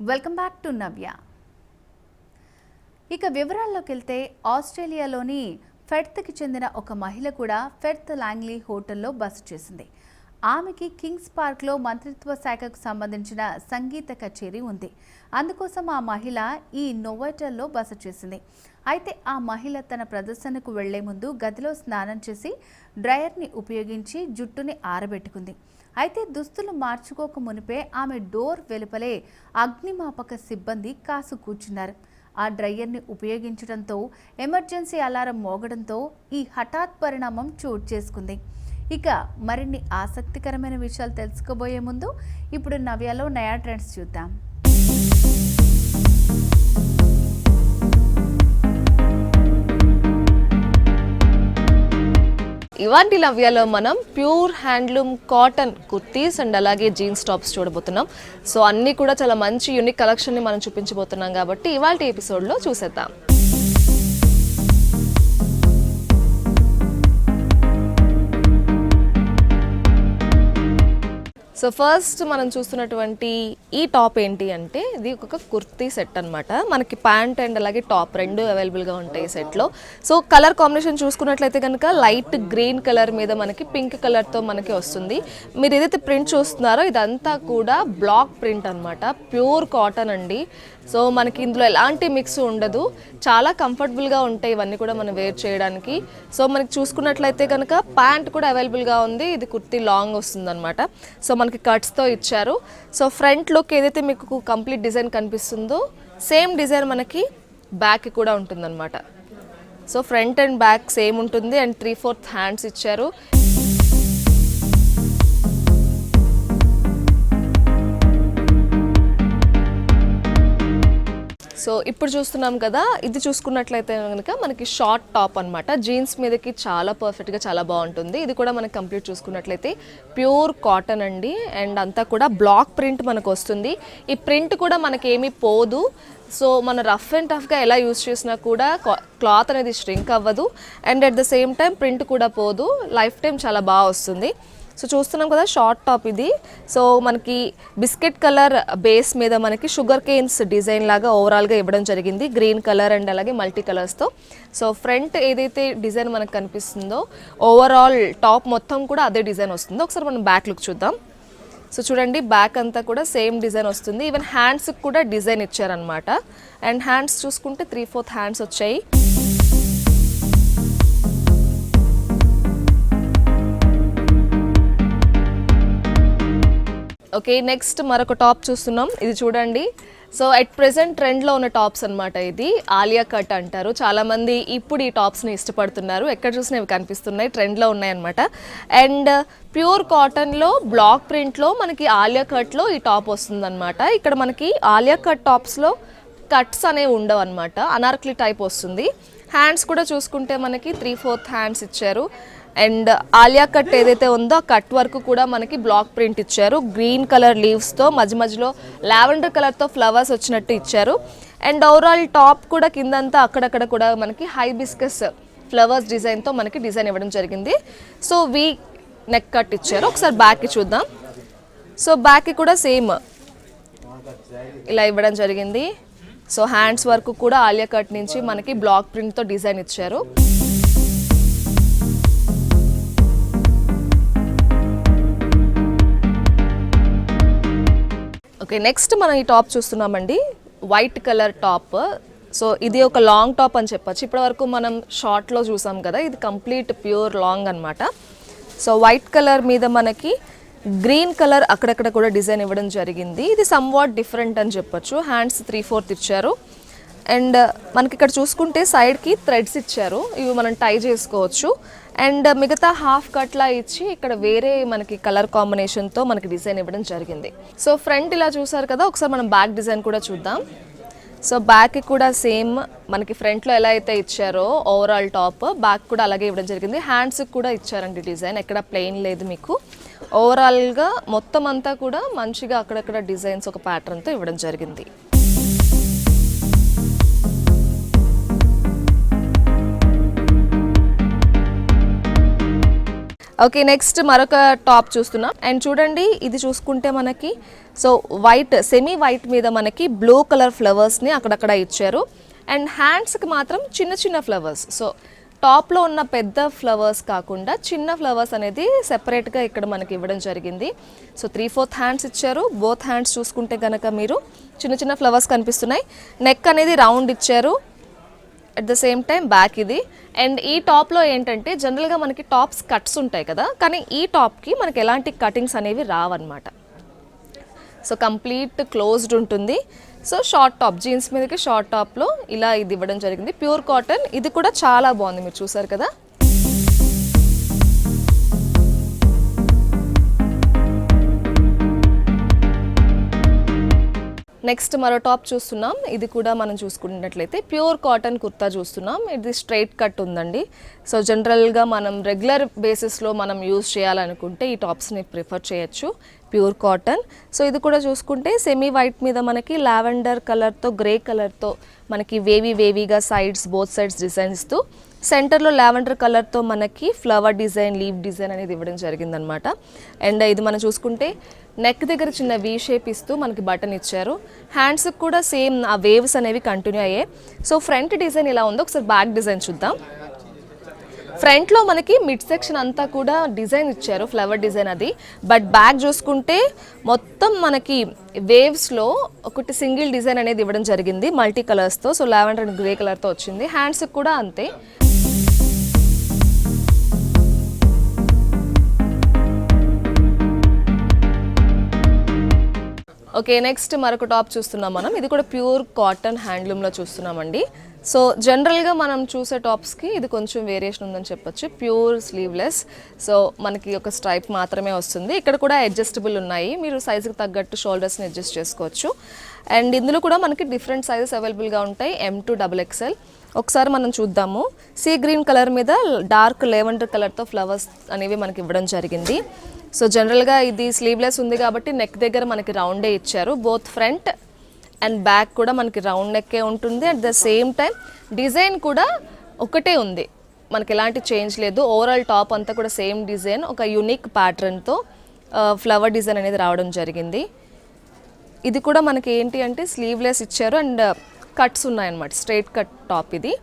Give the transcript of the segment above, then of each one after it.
Welcome back to నవ్య. ఇక వివరాల్లోకి వెళ్తే ఆస్ట్రేలియాలోని ఫెర్త్కి చెందిన ఒక మహిళ కూడా ఫెర్త్ లాంగ్లీ హోటల్లో బస చేసింది. ఆమెకి కింగ్స్ పార్క్లో మంత్రిత్వ శాఖకు సంబంధించిన సంగీత కచేరీ ఉంది. అందుకోసం ఆ మహిళ ఈ నోవోటెల్లో బస చేసింది. అయితే ఆ మహిళ తన ప్రదర్శనకు వెళ్లే ముందు గదిలో స్నానం చేసి డ్రయర్ని ఉపయోగించి జుట్టుని ఆరబెట్టుకుంది. అయితే దుస్తులు మార్చుకోక మునిపే ఆమె డోర్ వెలుపలే అగ్నిమాపక సిబ్బంది కాసు కూర్చున్నారు. ఆ డ్రయర్ని ఉపయోగించడంతో ఎమర్జెన్సీ అలారం మోగడంతో ఈ హఠాత్ పరిణామం చోటు చేసుకుంది. ఇక మరిన్ని ఆసక్తికరమైన విషయాలు తెలుసుకోబోయే ముందు ఇప్పుడు నవ్యాలో నయా ట్రెండ్స్ చూద్దాం. ఇవాంటి నవ్యాలో మనం pure handloom cotton kurtis and అలాగే జీన్స్ టాప్స్ చూడబోతున్నాం. సో అన్నీ కూడా చాలా మంచి యూనిక్ కలెక్షన్ని మనం చూపించబోతున్నాం కాబట్టి ఇవాల్టి ఎపిసోడ్లో చూసేద్దాం. సో ఫస్ట్ మనం చూస్తున్నటువంటి ఈ టాప్ ఏంటి అంటే ఇది ఒక కుర్తీ సెట్ అనమాట. మనకి ప్యాంట్ అండ్ అలాగే టాప్ రెండు అవైలబుల్గా ఉంటాయి ఈ సెట్లో. సో కలర్ కాంబినేషన్ చూసుకున్నట్లయితే కనుక లైట్ గ్రీన్ కలర్ మీద మనకి పింక్ కలర్తో మనకి వస్తుంది. మీరు ఏదైతే ప్రింట్ చూస్తున్నారో ఇదంతా కూడా బ్లాక్ ప్రింట్ అనమాట. ప్యూర్ కాటన్ అండి. సో మనకి ఇందులో ఎలాంటి మిక్స్ ఉండదు. చాలా కంఫర్టబుల్గా ఉంటాయి ఇవన్నీ కూడా మనం వేర్ చేయడానికి. సో మనకి చూసుకున్నట్లయితే కనుక ప్యాంట్ కూడా అవైలబుల్గా ఉంది. ఇది కుర్తీ లాంగ్ వస్తుంది అనమాట. సో మనకి కట్స్తో ఇచ్చారు. సో ఫ్రంట్ లుక్ ఏదైతే మీకు కంప్లీట్ డిజైన్ కనిపిస్తుందో సేమ్ డిజైన్ మనకి బ్యాక్ కూడా ఉంటుందన్నమాట. So front and back same ఉంటుంది అండ్ 3/4 హ్యాండ్స్ ఇచ్చారు. సో ఇప్పుడు చూస్తున్నాం కదా, ఇది చూసుకున్నట్లయితే కనుక మనకి షార్ట్ టాప్ అనమాట. జీన్స్ మీదకి చాలా పర్ఫెక్ట్గా చాలా బాగుంటుంది. ఇది కూడా మనకి కంప్లీట్ చూసుకున్నట్లయితే ప్యూర్ కాటన్ అండి అండ్ అంతా కూడా బ్లాక్ ప్రింట్ మనకు వస్తుంది. ఈ ప్రింట్ కూడా మనకేమీ పోదు. సో మన రఫ్ అండ్ టఫ్గా ఎలా యూజ్ చేసినా కూడా క్లాత్ అనేది ష్రింక్ అవ్వదు and at the same time print కూడా పోదు. లైఫ్ టైం చాలా బాగా వస్తుంది. సో చూస్తున్నాం కదా షార్ట్ టాప్ ఇది. సో మనకి బిస్కెట్ కలర్ బేస్ మీద మనకి షుగర్ కేన్స్ డిజైన్ లాగా ఓవరాల్గా ఇవ్వడం జరిగింది. గ్రీన్ కలర్ అండ్ అలాగే మల్టీ కలర్స్తో. సో ఫ్రంట్ ఏదైతే డిజైన్ మనకు కనిపిస్తుందో ఓవరాల్ టాప్ మొత్తం కూడా అదే డిజైన్ వస్తుంది. ఒకసారి మనం బ్యాక్ లుక్ చూద్దాం. సో చూడండి బ్యాక్ అంతా కూడా సేమ్ డిజైన్ వస్తుంది. ఈవెన్ హ్యాండ్స్కి కూడా డిజైన్ ఇచ్చారనమాట. అండ్ హ్యాండ్స్ చూసుకుంటే 3/4 హ్యాండ్స్ వచ్చాయి. ఓకే, నెక్స్ట్ మరొక టాప్ చూస్తున్నాం. ఇది చూడండి. సో అట్ ప్రెసెంట్ ట్రెండ్లో ఉన్న టాప్స్ అనమాట. ఇది ఆలియా కట్ అంటారు. చాలామంది ఇప్పుడు ఈ టాప్స్ని ఇష్టపడుతున్నారు. ఎక్కడ చూసినా ఇవి కనిపిస్తున్నాయి, ట్రెండ్లో ఉన్నాయన్నమాట. అండ్ ప్యూర్ కాటన్లో బ్లాక్ ప్రింట్లో మనకి ఆలియా కట్లో ఈ టాప్ వస్తుందన్నమాట. ఇక్కడ మనకి ఆలియా కట్ టాప్స్లో కట్స్ అనేవి ఉండవు అనమాట. అనార్కలి టైప్ వస్తుంది. హ్యాండ్స్ కూడా చూసుకుంటే మనకి 3/4 హ్యాండ్స్ ఇచ్చారు. అండ్ ఆలియా కట్ ఏదైతే ఉందో ఆ కట్ వరకు కూడా మనకి బ్లాక్ ప్రింట్ ఇచ్చారు. గ్రీన్ కలర్ లీవ్స్తో మధ్య మధ్యలో లావెండర్ కలర్తో ఫ్లవర్స్ వచ్చినట్టు ఇచ్చారు. అండ్ ఓవరాల్ టాప్ కూడా కిందంతా అక్కడక్కడ కూడా మనకి హైబిస్కస్ ఫ్లవర్స్ డిజైన్తో మనకి డిజైన్ ఇవ్వడం జరిగింది. సో వీ నెక్ కట్ ఇచ్చారు. ఒకసారి బ్యాక్కి చూద్దాం. సో బ్యాక్కి కూడా సేమ్ ఇలా ఇవ్వడం జరిగింది. సో హ్యాండ్స్ వరకు కూడా ఆలియా కట్ నుంచి మనకి బ్లాక్ ప్రింట్తో డిజైన్ ఇచ్చారు. ఓకే, నెక్స్ట్ మనం ఈ టాప్ చూస్తున్నామండి. White colour top. సో ఇది ఒక లాంగ్ టాప్ అని చెప్పచ్చు. ఇప్పటివరకు మనం షార్ట్లో చూసాం కదా, ఇది కంప్లీట్ ప్యూర్ లాంగ్ అనమాట. సో వైట్ కలర్ మీద మనకి గ్రీన్ కలర్ అక్కడక్కడ కూడా డిజైన్ ఇవ్వడం జరిగింది. ఇది సమ్వాట్ డిఫరెంట్ అని చెప్పచ్చు. హ్యాండ్స్ 3/4 ఇచ్చారు. అండ్ మనకి ఇక్కడ చూసుకుంటే సైడ్కి థ్రెడ్స్ ఇచ్చారు. ఇవి మనం టై చేసుకోవచ్చు. అండ్ మిగతా హాఫ్ కట్లా ఇచ్చి ఇక్కడ వేరే మనకి కలర్ కాంబినేషన్తో మనకి డిజైన్ ఇవ్వడం జరిగింది. సో ఫ్రంట్ ఇలా చూసారు కదా, ఒకసారి మనం బ్యాక్ డిజైన్ కూడా చూద్దాం. సో బ్యాక్ కూడా సేమ్ మనకి ఫ్రంట్లో ఎలా అయితే ఇచ్చారో ఓవరాల్ టాప్ బ్యాక్ కూడా అలాగే ఇవ్వడం జరిగింది. హ్యాండ్స్కి కూడా ఇచ్చారండి డిజైన్. ఎక్కడ ప్లెయిన్ లేదు మీకు. ఓవరాల్గా మొత్తం అంతా కూడా మంచిగా అక్కడక్కడ డిజైన్స్ ఒక ప్యాటర్న్తో ఇవ్వడం జరిగింది. ఓకే, నెక్స్ట్ మరొక టాప్ చూస్తున్నాం. అండ్ చూడండి, ఇది చూసుకుంటే మనకి సో వైట్, సెమీ వైట్ మీద మనకి బ్లూ కలర్ ఫ్లవర్స్ని అక్కడక్కడ ఇచ్చారు. అండ్ హ్యాండ్స్కి మాత్రం చిన్న చిన్న ఫ్లవర్స్. సో టాప్లో ఉన్న పెద్ద ఫ్లవర్స్ కాకుండా చిన్న ఫ్లవర్స్ అనేది సెపరేట్గా ఇక్కడ మనకి ఇవ్వడం జరిగింది. సో 3/4 హ్యాండ్స్ ఇచ్చారు. బోత్ హ్యాండ్స్ చూసుకుంటే కనుక మీరు చిన్న చిన్న ఫ్లవర్స్ కనిపిస్తున్నాయి. నెక్ అనేది రౌండ్ ఇచ్చారు. At the same time back ఇది. అండ్ ఈ టాప్లో ఏంటంటే జనరల్గా మనకి టాప్స్ కట్స్ ఉంటాయి కదా, కానీ ఈ టాప్కి మనకి ఎలాంటి కటింగ్స్ అనేవి రావన్నమాట. సో కంప్లీట్ క్లోజ్డ్ ఉంటుంది. సో షార్ట్ టాప్, జీన్స్ మీదకి షార్ట్ టాప్లో ఇలా ఇది ఇవ్వడం జరిగింది. Pure cotton. ఇది కూడా చాలా బాగుంది, మీరు చూసారు కదా. నెక్స్ట్ మరో టాప్ చూస్తున్నాం. ఇది కూడా మనం చూసుకున్నట్లయితే ప్యూర్ కాటన్ కుర్తా చూస్తున్నాం. ఇది స్ట్రైట్ కట్ ఉందండి. సో జనరల్గా మనం రెగ్యులర్ బేసిస్లో మనం యూజ్ చేయాలనుకుంటే ఈ టాప్స్ని ప్రిఫర్ చేయొచ్చు. Pure cotton. సో ఇది కూడా చూసుకుంటే సెమీ వైట్ మీద మనకి లావెండర్ కలర్తో గ్రే కలర్తో మనకి వేవీగా సైడ్స్, బోత్ సైడ్స్ డిజైన్ ఇస్తూ సెంటర్లో లావెండర్ కలర్తో మనకి ఫ్లవర్ డిజైన్, లీవ్ డిజైన్ అనేది ఇవ్వడం జరిగిందనమాట. అండ్ ఇది మనం చూసుకుంటే నెక్ దగ్గర చిన్న వీ షేప్ ఇస్తూ మనకి బటన్ ఇచ్చారు. హ్యాండ్స్కి కూడా సేమ్ ఆ వేవ్స్ అనేవి కంటిన్యూ అయ్యాయి. సో ఫ్రంట్ డిజైన్ ఇలా ఉందో ఒకసారి బ్యాక్ డిజైన్ చూద్దాం. ఫ్రంట్లో మనకి మిడ్ సెక్షన్ అంతా కూడా డిజైన్ ఇచ్చారు, ఫ్లవర్ డిజైన్ అది. బట్ బ్యాక్ చూసుకుంటే మొత్తం మనకి వేవ్స్లో ఒకటి సింగిల్ డిజైన్ అనేది ఇవ్వడం జరిగింది మల్టీ కలర్స్తో. సో లావెండర్ అండ్ గ్రే కలర్తో వచ్చింది. హ్యాండ్స్కి కూడా అంతే. ఓకే, నెక్స్ట్ మరొక టాప్ చూస్తున్నాం మనం. ఇది కూడా ప్యూర్ కాటన్ హ్యాండ్లూమ్లో చూస్తున్నామండి. సో జనరల్గా మనం చూసే టాప్స్కి ఇది కొంచెం వేరియేషన్ ఉందని చెప్పొచ్చు. Pure sleeveless. సో మనకి ఒక స్ట్రైప్ మాత్రమే వస్తుంది. ఇక్కడ కూడా అడ్జస్టబుల్ ఉన్నాయి, మీరు సైజుకి తగ్గట్టు షోల్డర్స్ని అడ్జస్ట్ చేసుకోవచ్చు. అండ్ ఇందులో కూడా మనకి డిఫరెంట్ సైజెస్ అవైలబుల్గా ఉంటాయి, M to XXL. ఒకసారి మనం చూద్దాము. సీ గ్రీన్ కలర్ మీద డార్క్ లెవెండర్ కలర్తో ఫ్లవర్స్ అనేవి మనకి ఇవ్వడం జరిగింది. సో జనరల్గా ఇది స్లీవ్లెస్ ఉంది కాబట్టి నెక్ దగ్గర మనకి రౌండే ఇచ్చారు. బోత్ ఫ్రంట్ అండ్ బ్యాక్ కూడా మనకి రౌండ్ నెక్కే ఉంటుంది. At the same time design కూడా ఒకటే ఉంది, మనకి ఎలాంటి చేంజ్ లేదు. ఓవరాల్ టాప్ అంతా కూడా సేమ్ డిజైన్, ఒక యూనిక్ ప్యాటర్న్తో ఫ్లవర్ డిజైన్ అనేది రావడం జరిగింది. ఇది కూడా మనకి ఏంటి అంటే స్లీవ్లెస్ ఇచ్చారు అండ్ కట్స్ ఉన్నాయన్నమాట. స్ట్రైట్ కట్ టాప్ ఇది.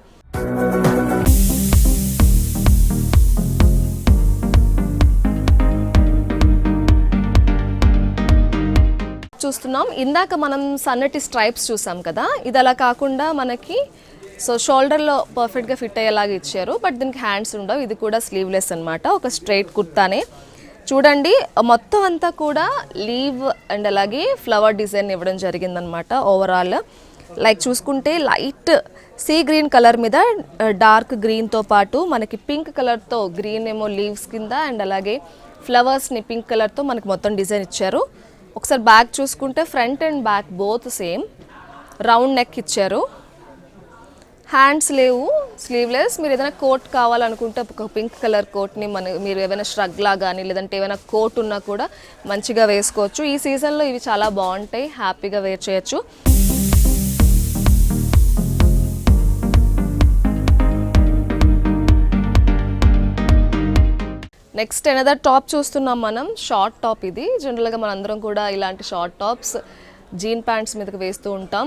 చూస్తున్నాం. ఇందాక మనం సన్నటి స్ట్రైప్స్ చూసాం కదా, ఇది అలా కాకుండా మనకి సో షోల్డర్లో పర్ఫెక్ట్గా ఫిట్ అయ్యేలాగా ఇచ్చారు. బట్ దీనికి హ్యాండ్స్ ఉండవు. ఇది కూడా స్లీవ్లెస్ అనమాట, ఒక స్ట్రైట్ కుర్తానే. చూడండి, మొత్తం అంతా కూడా లీవ్ అండ్ అలాగే ఫ్లవర్ డిజైన్ ఇవ్వడం జరిగిందనమాట. ఓవరాల్ లైక్ చూసుకుంటే లైట్ సీ గ్రీన్ కలర్ మీద డార్క్ గ్రీన్తో పాటు మనకి పింక్ కలర్తో, గ్రీన్ ఏమో లీవ్స్ కింద అండ్ అలాగే ఫ్లవర్స్ని పింక్ కలర్తో మనకి మొత్తం డిజైన్ ఇచ్చారు. ఒకసారి బ్యాక్ చూసుకుంటే front and back both same round neck ఇచ్చారు. హ్యాండ్స్ లేవు, స్లీవ్లెస్. మీరు ఏదైనా కోట్ కావాలనుకుంటే ఒక పింక్ కలర్ కోట్ని మీరు ఏమైనా ష్రగ్లా కానీ లేదంటే ఏమైనా కోట్ ఉన్నా కూడా మంచిగా వేసుకోవచ్చు. ఈ సీజన్లో ఇవి చాలా బాగుంటాయి, హ్యాపీగా వేర్ చేయొచ్చు. నెక్స్ట్ ఎనదర్ టాప్ చూస్తున్నాం మనం. షార్ట్ టాప్ ఇది. జనరల్గా మనందరం కూడా ఇలాంటి షార్ట్ టాప్స్ జీన్ ప్యాంట్స్ మీదకి వేస్తూ ఉంటాం.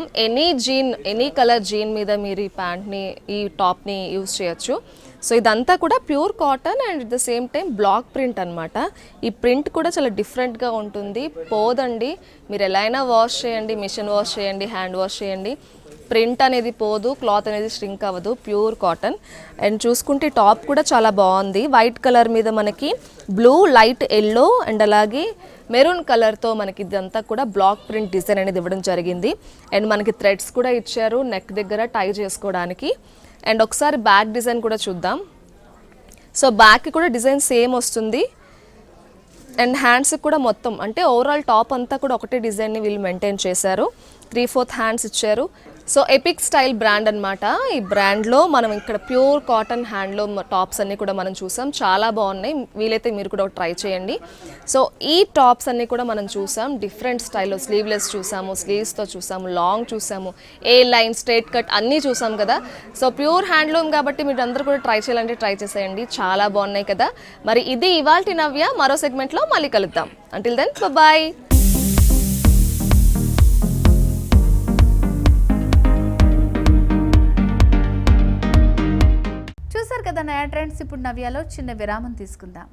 ఎనీ కలర్ జీన్ మీద మీరు ఈ ప్యాంట్ని, ఈ టాప్ని యూజ్ చేయొచ్చు. సో ఇదంతా కూడా pure cotton and at the same time block print అనమాట. ఈ ప్రింట్ కూడా చాలా డిఫరెంట్గా ఉంటుంది, పోదండి. మీరు ఎలా అయినా వాష్ చేయండి, మిషన్ వాష్ చేయండి, హ్యాండ్ వాష్ చేయండి, ప్రింట్ అనేది పోదు, క్లాత్ అనేది ష్రింక్ అవ్వదు. Pure cotton. అండ్ చూసుకుంటే టాప్ కూడా చాలా బాగుంది. వైట్ కలర్ మీద మనకి బ్లూ, లైట్ ఎల్లో అండ్ అలాగే మెరూన్ కలర్తో మనకి ఇదంతా కూడా బ్లాక్ ప్రింట్ డిజైన్ అనేది ఇవ్వడం జరిగింది. అండ్ మనకి థ్రెడ్స్ కూడా ఇచ్చారు నెక్ దగ్గర టై చేసుకోవడానికి. అండ్ ఒకసారి బ్యాక్ డిజైన్ కూడా చూద్దాం. సో బ్యాక్ కూడా డిజైన్ సేమ్ వస్తుంది. అండ్ హ్యాండ్స్కి కూడా మొత్తం అంటే ఓవరాల్ టాప్ అంతా కూడా ఒకటే డిజైన్ని వీళ్ళు మెయింటైన్ చేశారు. 3/4 హ్యాండ్స్ ఇచ్చారు. సో ఎపిక్ స్టైల్ బ్రాండ్ అన్నమాట. ఈ బ్రాండ్లో మనం ఇక్కడ ప్యూర్ కాటన్ హ్యాండ్లూమ్ టాప్స్ అన్నీ కూడా మనం చూసాం, చాలా బాగున్నాయి. వీలైతే మీరు కూడా ట్రై చేయండి. సో ఈ టాప్స్ అన్నీ కూడా మనం చూసాం డిఫరెంట్ స్టైల్లో, స్లీవ్లెస్ చూసాము, స్లీవ్స్తో చూసాము, లాంగ్ చూసాము, ఏ లైన్, స్ట్రైట్ కట్ అన్నీ చూసాం కదా. సో ప్యూర్ హ్యాండ్లూమ్ కాబట్టి మీరు అందరూ కూడా ట్రై చేయాలంటే ట్రై చేసేయండి, చాలా బాగున్నాయి కదా. మరి ఇది ఇవాల్టి నవ్య. మరో సెగ్మెంట్లో మళ్ళీ కలుద్దాం. Until then bye. చూసారు కదా నయా ట్రెండ్స్. ఇప్పుడు నవ్యాలో చిన్న విరామం తీసుకుందాం.